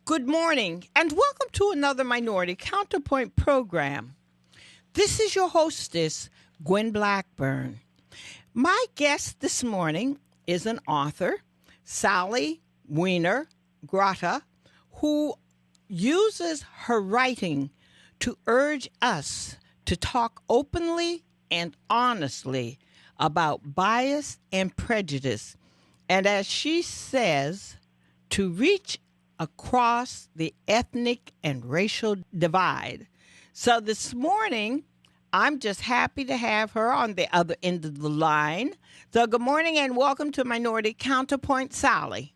Good morning, and welcome to another Minority Counterpoint program. This is your hostess, Gwen Blackburn. My guest this morning is an author, Sally Wiener Grotta, who uses her writing to urge us to talk openly and honestly about bias and prejudice, and as she says, to reach across the ethnic and racial divide. So this morning, I'm just happy to have her on the other end of the line. So good morning and welcome to Minority Counterpoint, Sally.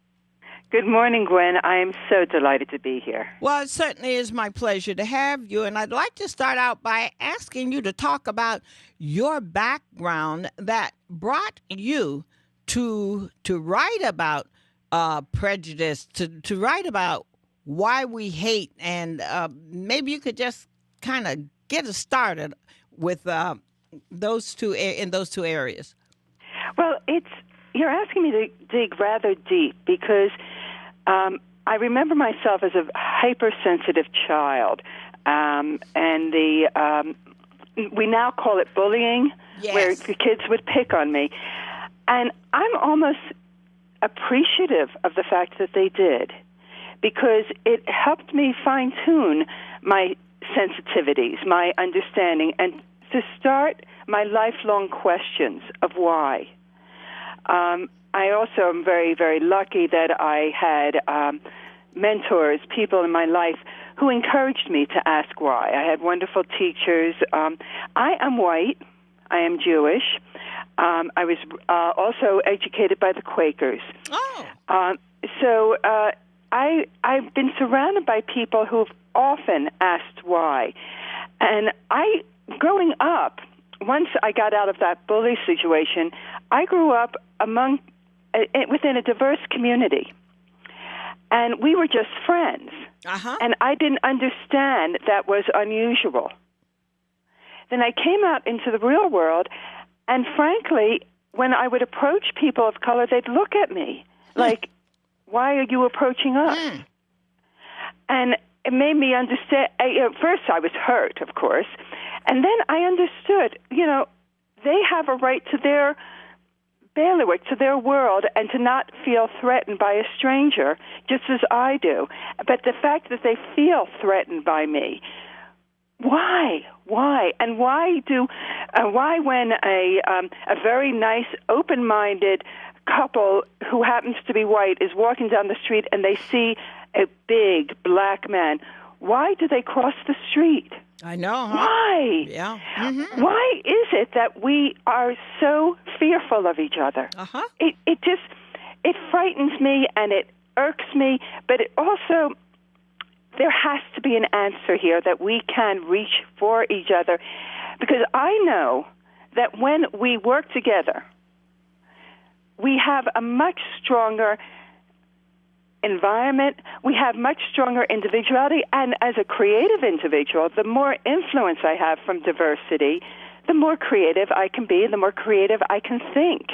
Good morning, Gwen. I am so delighted to be here. Well, it certainly is my pleasure to have you, and I'd like to start out by asking you to talk about your background that brought you to write about prejudice, to write about why we hate, and maybe you could just kind of get us started with those two areas. Well, you're asking me to dig rather deep because I remember myself as a hypersensitive child, and we now call it bullying, yes, where the kids would pick on me, and I'm almost appreciative of the fact that they did, because it helped me fine-tune my sensitivities, my understanding, and to start my lifelong questions of why. I also am very, very lucky that I had mentors, people in my life who encouraged me to ask why. I had wonderful teachers. I am white. I am Jewish. I was also educated by the Quakers. Oh. So I've been surrounded by people who've often asked why. And growing up, once I got out of that bully situation, I grew up within a diverse community. And we were just friends. Uh-huh. And I didn't understand that was unusual. Then I came out into the real world, and frankly, when I would approach people of color, they'd look at me like, why are you approaching us? And it made me understand. First, I was hurt, of course, and then I understood, they have a right to their bailiwick, to their world, and to not feel threatened by a stranger, just as I do. But the fact that they feel threatened by me, why? And why when a very nice, open-minded couple who happens to be white is walking down the street and they see a big black man, why do they cross the street? I know, huh? Why? Yeah. Mm-hmm. Why is it that we are so fearful of each other? Uh-huh. It frightens me and it irks me, but it also, there has to be an answer here that we can reach for each other, because I know that when we work together, we have a much stronger environment, we have much stronger individuality, and as a creative individual, the more influence I have from diversity, the more creative I can be, the more creative I can think.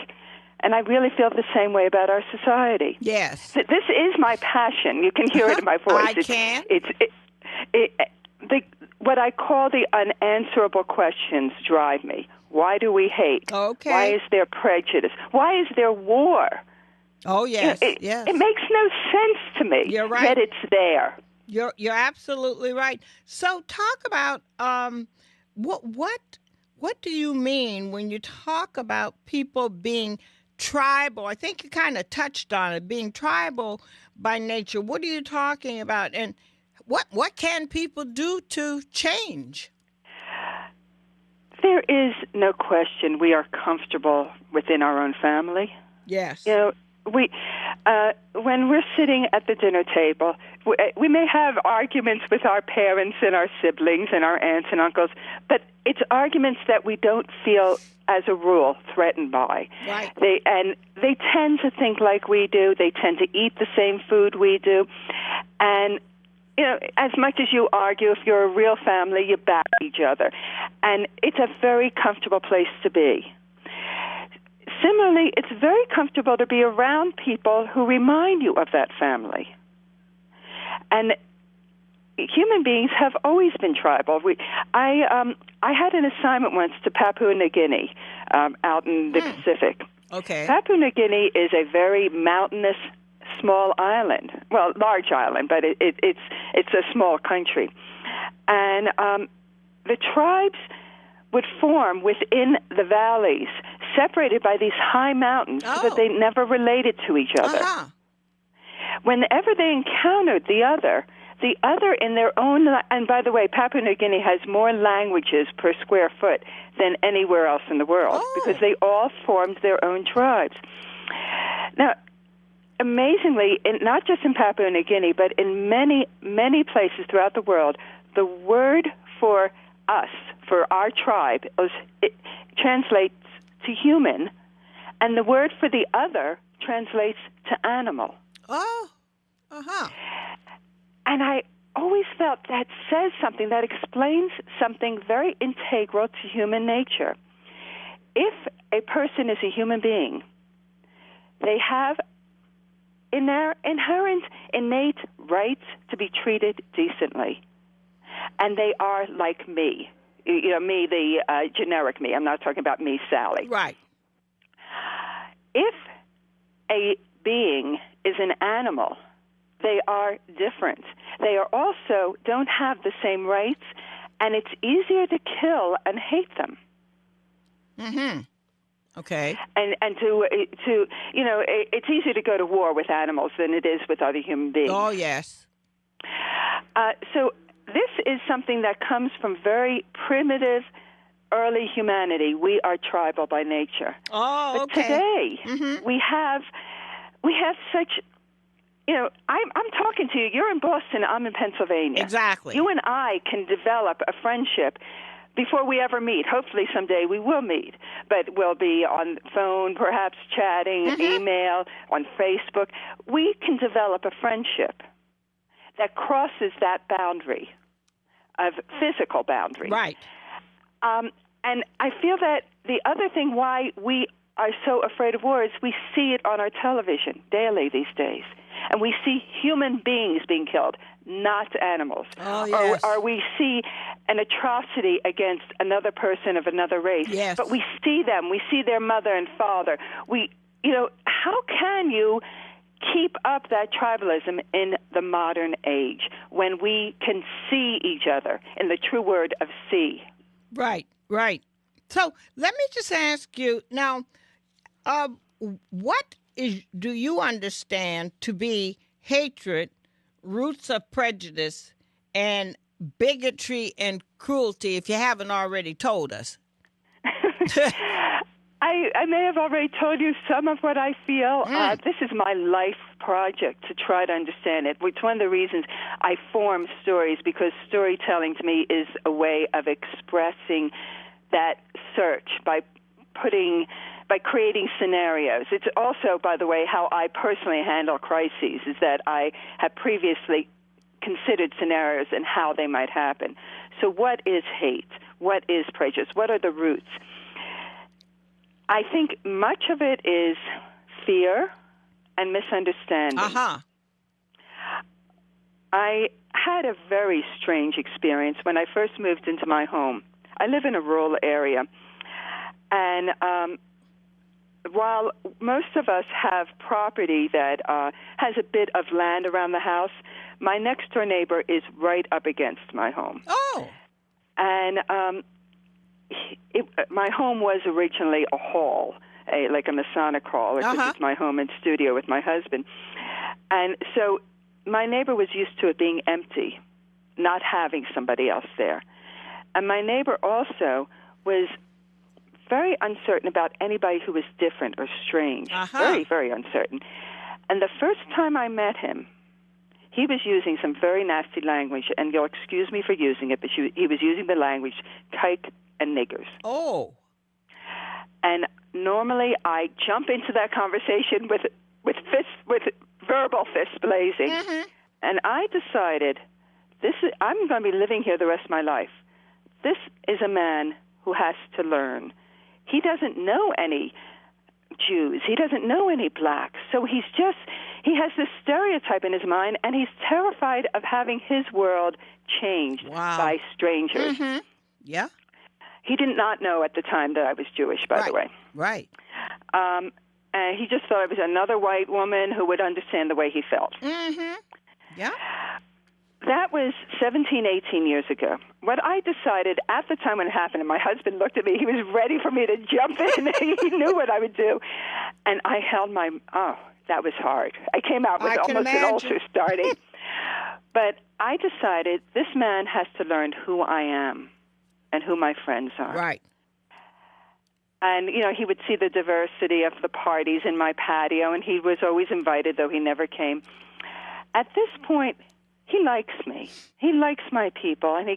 And I really feel the same way about our society. Yes. This is my passion. You can hear it in my voice. I can. What I call the unanswerable questions drive me. Why do we hate? Okay. Why is there prejudice? Why is there war? Oh, yes, yes. It makes no sense to me. You're right. Yet it's there. You're absolutely right. So talk about what do you mean when you talk about people being tribal? I think you kind of touched on it, being tribal by nature. What are you talking about? And what can people do to change? There is no question we are comfortable within our own family. Yes. When we're sitting at the dinner table, we may have arguments with our parents and our siblings and our aunts and uncles, but it's arguments that we don't feel, as a rule, threatened by. Right. They tend to think like we do. They tend to eat the same food we do. And as much as you argue, if you're a real family, you back each other. And it's a very comfortable place to be. Similarly, it's very comfortable to be around people who remind you of that family. And human beings have always been tribal. I had an assignment once to Papua New Guinea, out in the Pacific. Okay. Papua New Guinea is a very mountainous, small island. Well, large island, but it's a small country. And the tribes would form within the valleys, separated by these high mountains, so that they never related to each other. Uh-huh. Whenever they encountered the other in their own, and by the way, Papua New Guinea has more languages per square foot than anywhere else in the world, because they all formed their own tribes. Now, amazingly, not just in Papua New Guinea, but in many, many places throughout the world, the word for us, for our tribe, it translates to human, and the word for the other translates to animal. Oh, uh-huh. And I always felt that says something, that explains something very integral to human nature. If a person is a human being, they have inherent, innate rights to be treated decently. And they are like me. You know, me, the generic me. I'm not talking about me, Sally. Right. If a being is an animal, they are different. They are also don't have the same rights, and it's easier to kill and hate them. Mm-hmm. Okay. And to you know, it's easier to go to war with animals than it is with other human beings. Oh, yes. So this is something that comes from very primitive, early humanity. We are tribal by nature. Oh, but today we have such. You know, I'm talking to you. You're in Boston. I'm in Pennsylvania. Exactly. You and I can develop a friendship before we ever meet. Hopefully someday we will meet. But we'll be on phone, perhaps chatting, email, on Facebook. We can develop a friendship that crosses that boundary of physical boundary. Right. And I feel that the other thing why we are so afraid of war is we see it on our television daily these days. And we see human beings being killed, not animals. Oh, yes. Or we see an atrocity against another person of another race. Yes. But we see them. We see their mother and father. How can you keep up that tribalism in the modern age when we can see each other in the true word of see? Right, right. So let me just ask you now, what do you understand to be hatred, roots of prejudice, and bigotry and cruelty, if you haven't already told us? I may have already told you some of what I feel. This is my life project to try to understand it. It's one of the reasons I form stories, because storytelling to me is a way of expressing that search by creating scenarios. It's also, by the way, how I personally handle crises, is that I have previously considered scenarios and how they might happen. So what is hate? What is prejudice? What are the roots? I think much of it is fear and misunderstanding. Uh-huh. I had a very strange experience when I first moved into my home. I live in a rural area, and while most of us have property that has a bit of land around the house, my next-door neighbor is right up against my home. Oh. And my home was originally a hall, like a Masonic hall. This is my home and studio with my husband. And so my neighbor was used to it being empty, not having somebody else there. And my neighbor also was very uncertain about anybody who was different or strange. Very, very uncertain. And the first time I met him, he was using some very nasty language, and you'll excuse me for using it, but he was using the language kike and niggers. Oh. And normally I jump into that conversation with verbal fists blazing. And I decided, I'm going to be living here the rest of my life. This is a man who has to learn. He doesn't know any Jews. He doesn't know any blacks. So he's he has this stereotype in his mind, and he's terrified of having his world changed by strangers. Mm-hmm. Yeah. He did not know at the time that I was Jewish, by the way. Right. And he just thought I was another white woman who would understand the way he felt. Mm-hmm. Yeah. That was 17, 18 years ago. What I decided at the time when it happened, and my husband looked at me, he was ready for me to jump in. He knew what I would do. And I held that was hard. I came out with almost an ulcer starting. But I decided this man has to learn who I am and who my friends are. Right. And, he would see the diversity of the parties in my patio, and he was always invited, though he never came. At this point, he likes me. He likes my people. And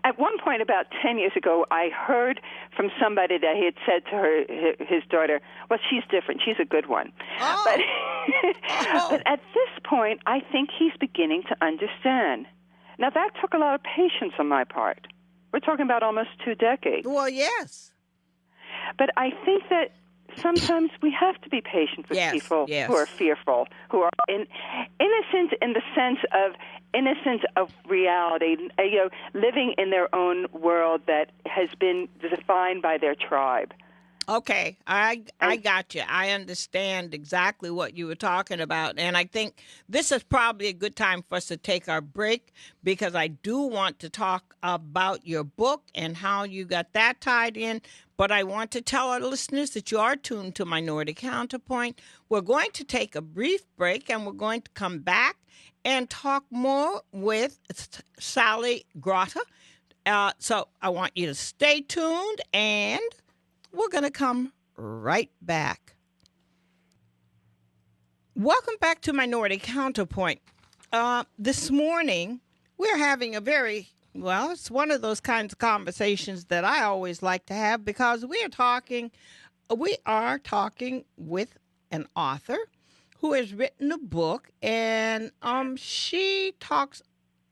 at one point about 10 years ago, I heard from somebody that he had said to his daughter, well, she's different. She's a good one. Oh. But at this point, I think he's beginning to understand. Now, that took a lot of patience on my part. We're talking about almost 2 decades. Well, yes. But I think that sometimes we have to be patient with people who are fearful, who are innocent in the sense of innocent of reality, living in their own world that has been defined by their tribe. Okay, I got you. I understand exactly what you were talking about. And I think this is probably a good time for us to take our break, because I do want to talk about your book and how you got that tied in. But I want to tell our listeners that you are tuned to Minority Counterpoint. We're going to take a brief break, and we're going to come back and talk more with Sally Grotta. So I want you to stay tuned, and we're going to come right back. Welcome back to Minority Counterpoint. This morning, we're having a it's one of those kinds of conversations that I always like to have, because we are talking with an author who has written a book, and she talks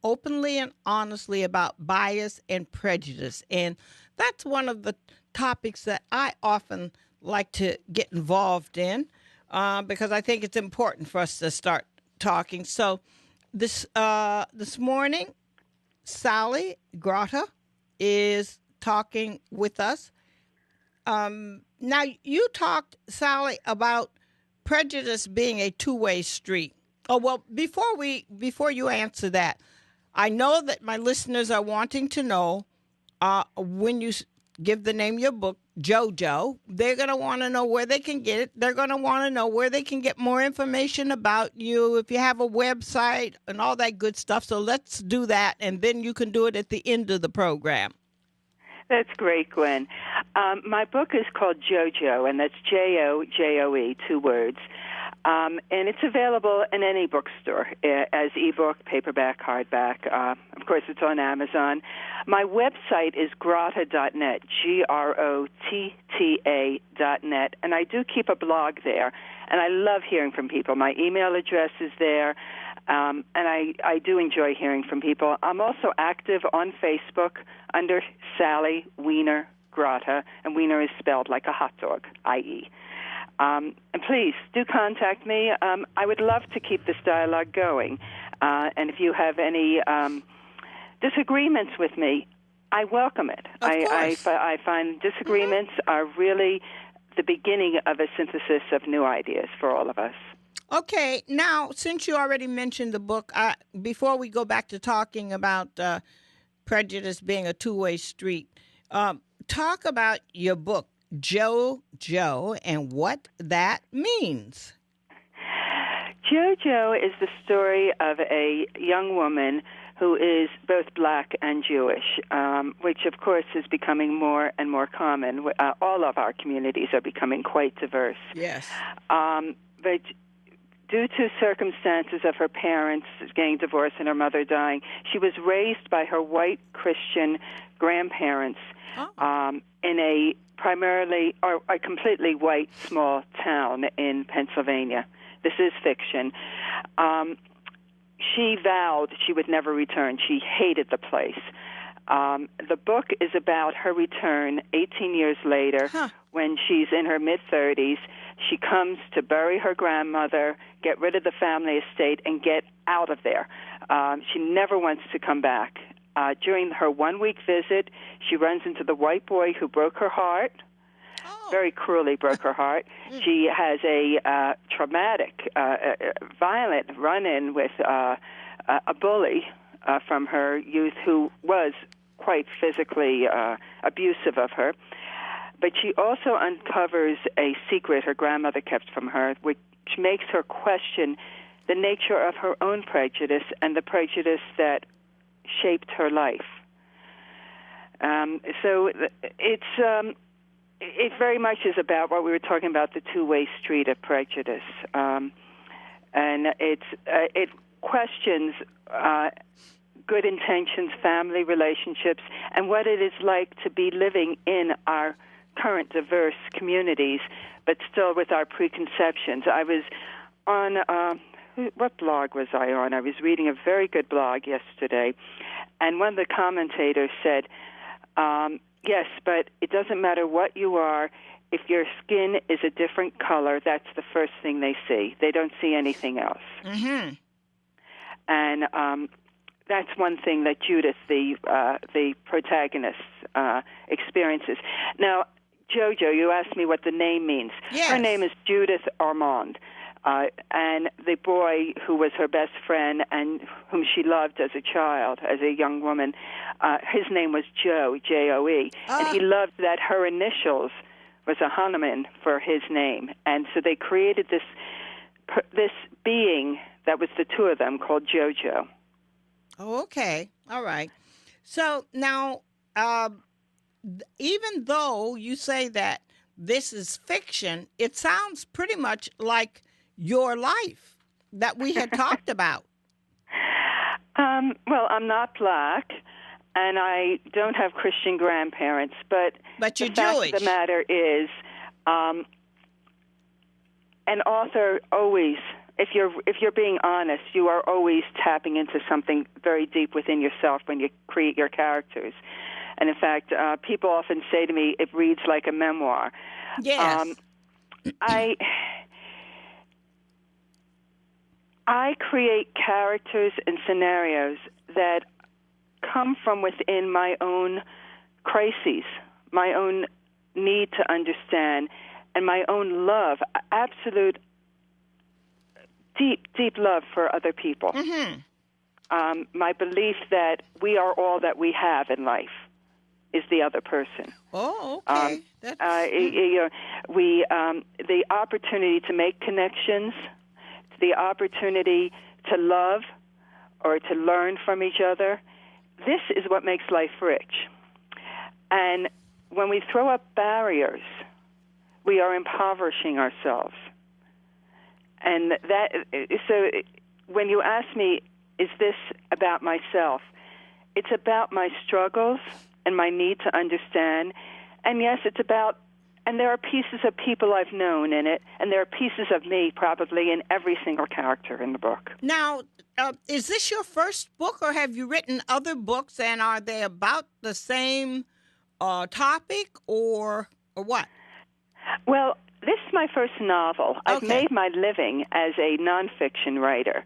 openly and honestly about bias and prejudice. And that's one of the topics that I often like to get involved in, because I think it's important for us to start talking. So this morning, Sally Grotta is talking with us. Now, you talked, Sally, about prejudice being a two-way street. Oh, well, before you answer that, I know that my listeners are wanting to know, when you give the name of your book, JoJo, they're going to want to know where they can get it. They're going to want to know where they can get more information about you, if you have a website and all that good stuff. So let's do that, and then you can do it at the end of the program. That's great, Gwen. My book is called JoJo, and that's Jojoe, 2 words. And it's available in any bookstore as ebook, paperback, hardback. Of course, it's on Amazon. My website is grotta.net, grotta.net, and I do keep a blog there. And I love hearing from people. My email address is there, and I do enjoy hearing from people. I'm also active on Facebook under Sally Wiener Grotta, and Wiener is spelled like a hot dog, I-E. And please, do contact me. I would love to keep this dialogue going. And if you have any disagreements with me, I welcome it. I find disagreements are really the beginning of a synthesis of new ideas for all of us. Okay. Now, since you already mentioned the book, before we go back to talking about prejudice being a two-way street, talk about your book, JoJo, and what that means. JoJo is the story of a young woman who is both black and Jewish, which, of course, is becoming more and more common. All of our communities are becoming quite diverse. Yes. But due to circumstances of her parents getting divorced and her mother dying, she was raised by her white Christian grandparents in a completely white small town in Pennsylvania. This is fiction. She vowed she would never return. She hated the place. The book is about her return 18 years later when she's in her mid-30s. She comes to bury her grandmother, get rid of the family estate, and get out of there. She never wants to come back. During her one-week visit, she runs into the white boy who broke her heart, very cruelly broke her heart. She has a traumatic, violent run-in with a bully from her youth who was quite physically abusive of her. But she also uncovers a secret her grandmother kept from her, which makes her question the nature of her own prejudice and the prejudice that shaped her life. So it very much is about what we were talking about, the two-way street of prejudice. And it questions good intentions, family relationships, and what it is like to be living in our current diverse communities, but still with our preconceptions. I was on, what blog was I on? I was reading a very good blog yesterday, and one of the commentators said, yes, but it doesn't matter what you are. If your skin is a different color, that's the first thing they see. They don't see anything else. Mm-hmm. And that's one thing that Judith, the protagonist, experiences. Now, Jojo, you asked me what the name means. Yes. Her name is Judith Armand. And the boy who was her best friend and whom she loved as a child, as a young woman, his name was Joe, J-O-E. And he loved that her initials was a Hanuman for his name. And so they created this being that was the two of them called Jojo. Oh, okay. All right. So now, even though you say that this is fiction, it sounds pretty much like your life that we had talked about. Well, I'm not black, and I don't have Christian grandparents, but you're the fact Jewish. of the matter is, an author always, if you're being honest, you are always tapping into something very deep within yourself when you create your characters. And in fact, people often say to me, it reads like a memoir. Yes. I create characters and scenarios that come from within my own crises, my own need to understand, and my own love, absolute deep, deep love for other people. Mm-hmm. My belief that we are all that we have in life is the other person. Oh, okay. The opportunity to make connections, the opportunity to love or to learn from each other, this is what makes life rich. And when we throw up barriers, we are impoverishing ourselves. And so when you ask me, is this about myself? It's about my struggles and my need to understand. And yes, it's about, and there are pieces of people I've known in it, and there are pieces of me probably in every single character in the book. Now, is this your first book, or have you written other books, and are they about the same topic, or what? Well, this is my first novel. Okay. I've made my living as a nonfiction writer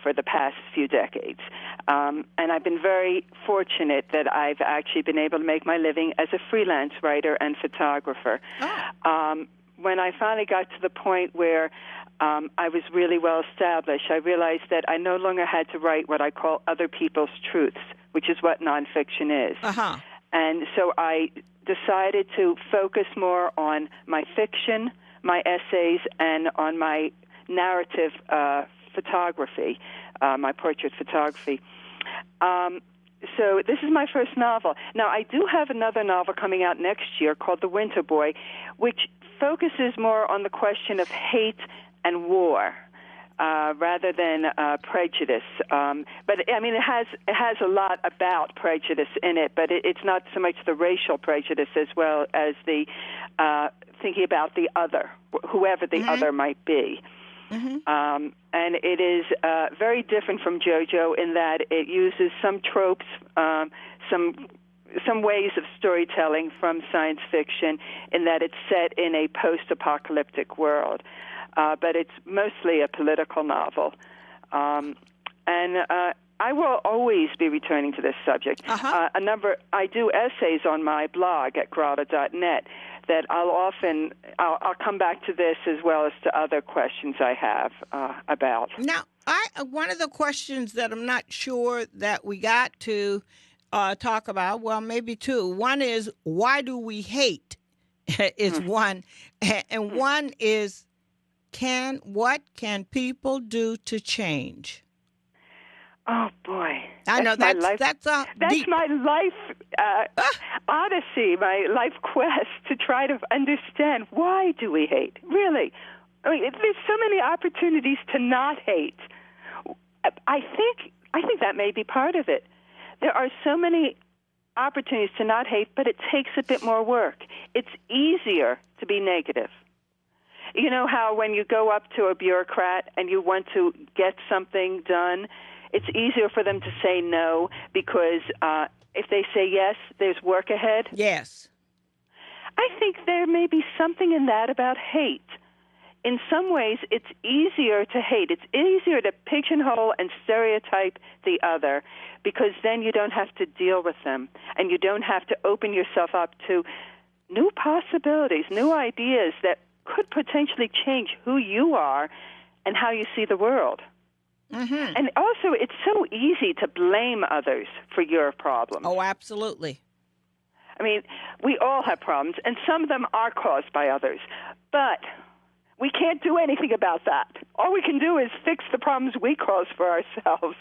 for the past few decades. And I've been very fortunate that I've actually been able to make my living as a freelance writer and photographer. Oh. When I finally got to the point where I was really well established, I realized that I no longer had to write what I call other people's truths, which is what nonfiction is. Uh-huh. And so I decided to focus more on my fiction, my essays, and on my narrative photography, my portrait photography. So this is my first novel. Now, I do have another novel coming out next year called The Winter Boy, which focuses more on the question of hate and war rather than prejudice. But, I mean, it has a lot about prejudice in it, but it's not so much the racial prejudice as well as the thinking about the other, whoever the other might be. And it is very different from JoJo in that it uses some tropes, some ways of storytelling from science fiction, in that it's set in a post-apocalyptic world. But it's mostly a political novel. I will always be returning to this subject. I do essays on my blog at grotta.net that I'll come back to this as well as to other questions I have about. Now, one of the questions that I'm not sure that we got to talk about, well, maybe two. One is, why do we hate? Is one. And one is, what can people do to change? Oh boy! I know that's deep. My life odyssey, my life quest to try to understand, why do we hate? Really, I mean, there's so many opportunities to not hate. I think that may be part of it. There are so many opportunities to not hate, but it takes a bit more work. It's easier to be negative. You know how when you go up to a bureaucrat and you want to get something done, it's easier for them to say no because if they say yes, there's work ahead? Yes. I think there may be something in that about hate. In some ways, it's easier to hate. It's easier to pigeonhole and stereotype the other because then you don't have to deal with them and you don't have to open yourself up to new possibilities, new ideas that could potentially change who you are and how you see the world. And also, it's so easy to blame others for your problems. Oh, absolutely. I mean, we all have problems, and some of them are caused by others. But we can't do anything about that. All we can do is fix the problems we cause for ourselves.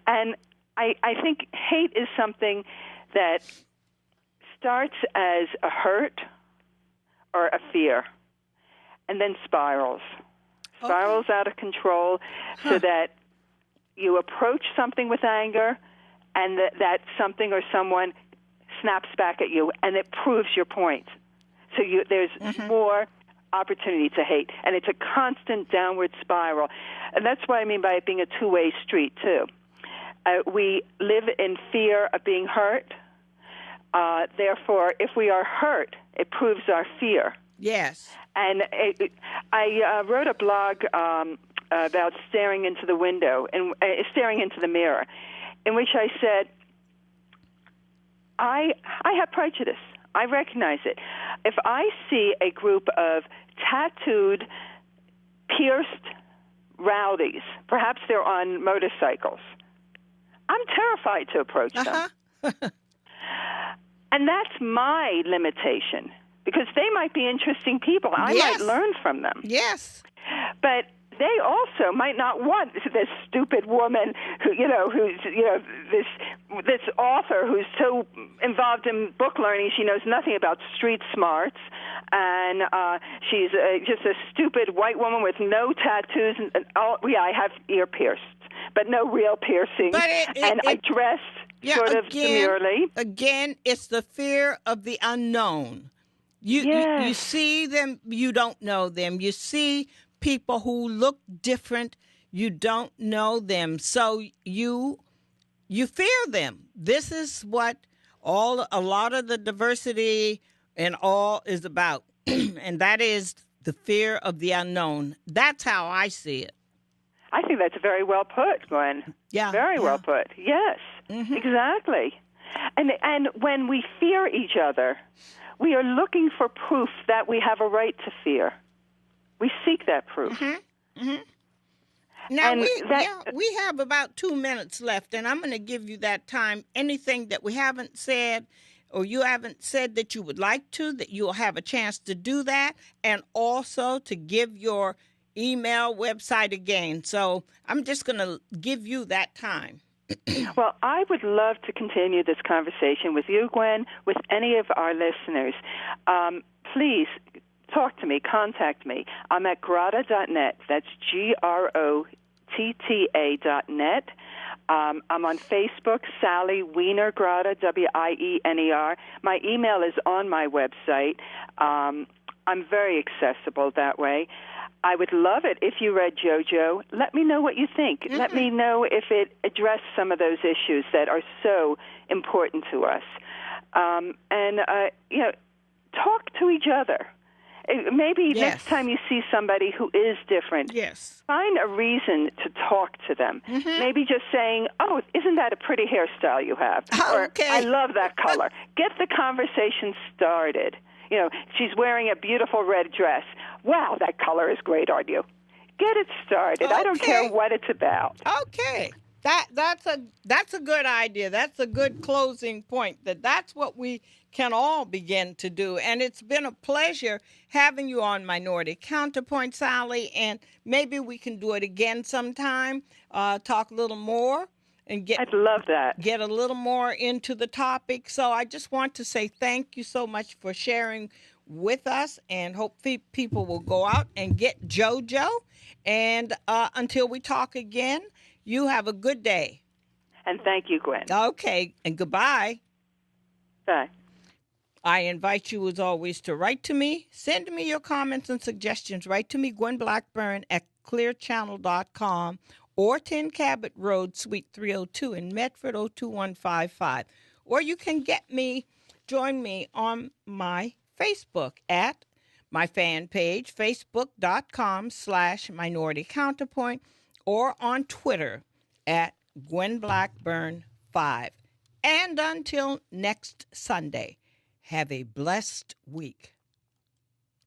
And I think hate is something that starts as a hurt or a fear and then spirals out of control so that you approach something with anger and that something or someone snaps back at you and it proves your point. So there's more opportunity to hate, and it's a constant downward spiral. And that's what I mean by it being a two-way street, too. We live in fear of being hurt. Therefore, if we are hurt, it proves our fear. Yes. And I wrote a blog about staring into the window and staring into the mirror, in which I said, I have prejudice. I recognize it. If I see a group of tattooed, pierced rowdies, perhaps they're on motorcycles, I'm terrified to approach them. And that's my limitation, because they might be interesting people. I might learn from them. Yes. But they also might not want this stupid woman who's this author who's so involved in book learning she knows nothing about street smarts, and she's just a stupid white woman with no tattoos and I have ear pierced, but no real piercing, and I dress sort of demurely. Again, it's the fear of the unknown. You see them, you don't know them. You see people who look different, you don't know them, so you fear them. This is what a lot of the diversity and all is about, and that is the fear of the unknown. That's how I see it. I think that's very well put, Gwen. Yeah, very well put. Yes, exactly. And when we fear each other, we are looking for proof that we have a right to fear. We seek that proof. Now, we have about 2 minutes left, and I'm going to give you that time. Anything that we haven't said or you haven't said that you would like to, that you'll have a chance to do that, and also to give your email website again. So I'm just going to give you that time. Well, I would love to continue this conversation with you, Gwen, with any of our listeners. Please talk to me, contact me. I'm at grotta.net. That's GROTTA.net. I'm on Facebook, Sally Wiener Grotta, WIENER. My email is on my website. I'm very accessible that way. I would love it if you read JoJo. Let me know what you think. Mm-hmm. Let me know if it addressed some of those issues that are so important to us. Talk to each other. Maybe next time you see somebody who is different, find a reason to talk to them. Mm-hmm. Maybe just saying, "Oh, isn't that a pretty hairstyle you have?" Or, "I love that color." Get the conversation started. She's wearing a beautiful red dress. Wow, that color is great on you. Get it started. I don't care what it's about. Okay. That's a good idea. That's a good closing point. That's what we can all begin to do. And it's been a pleasure having you on Minority Counterpoint, Sally. And maybe we can do it again sometime. Talk a little more and I'd love that. Get a little more into the topic. So I just want to say thank you so much for sharing with us, and hope people will go out and get JoJo. And until we talk again, you have a good day. And thank you, Gwen. Okay, and goodbye. Bye. I invite you, as always, to write to me. Send me your comments and suggestions. Write to me, Gwen Blackburn, at clearchannel.com or 10 Cabot Road, Suite 302 in Medford, 02155. Or you can join me on my Facebook at my fan page, facebook.com/Minority Counterpoint, or on Twitter at Gwen Blackburn 5. And until next Sunday, have a blessed week.